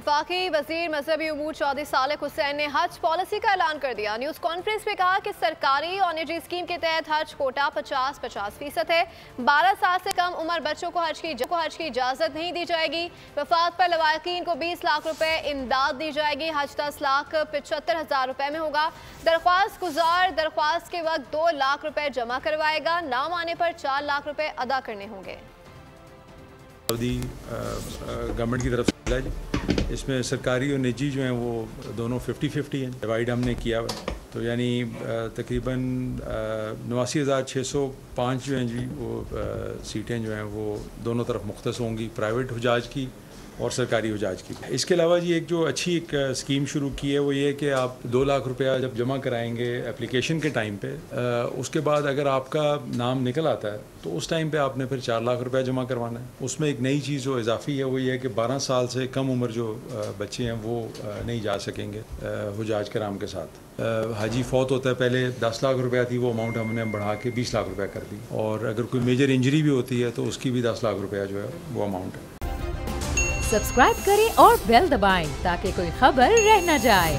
वफाकी वजीर मजहबी उमूर चौधरी सालेक हुसैन ने हज पॉलिसी का ऐलान कर दिया। न्यूज़ कॉन्फ्रेंस में कहा कि सरकारी और निजी स्कीम के तहत हज कोटा 50-50% है। 12 साल से कम उम्र बच्चों को हज की इजाज़त नहीं दी जाएगी। वफात पर लवाकिन को 20 लाख रुपए इमदाद दी जाएगी। हज 10,75,000 रुपए में होगा। दरख्वास्त गुजार दरख्वास्त के वक्त 2 लाख रुपए जमा करवाएगा। नाम आने पर 4 लाख रुपए अदा करने होंगे। सऊदी गवर्नमेंट की तरफ से इसमें सरकारी और निजी जो हैं वो दोनों 50-50 हैं। डिवाइड हमने किया हुआ, तो यानी तकरीबन 89,605 जो हैं जी वो सीटें जो हैं वो दोनों तरफ मुख्तस होंगी, प्राइवेट हुजाज की और सरकारी हुजाज की। इसके अलावा जी एक जो अच्छी एक स्कीम शुरू की है वो ये है कि आप 2 लाख रुपया जब जमा कराएंगे एप्लीकेशन के टाइम पे, उसके बाद अगर आपका नाम निकल आता है तो उस टाइम पे आपने फिर 4 लाख रुपया जमा करवाना है। उसमें एक नई चीज़ जो इजाफी है वो ये है कि 12 साल से कम उम्र जो बच्चे हैं वो नहीं जा सकेंगे हुजाज कराम के साथ। हाजी फौत होता है, पहले 10 लाख रुपया थी, वो अमाउंट हमने बढ़ा के 20 लाख रुपया कर दी, और अगर कोई मेजर इंजरी भी होती है तो उसकी भी 10 लाख रुपया जो है वो अमाउंट है। सब्सक्राइब करें और बेल दबाएं ताकि कोई खबर रह न जाए।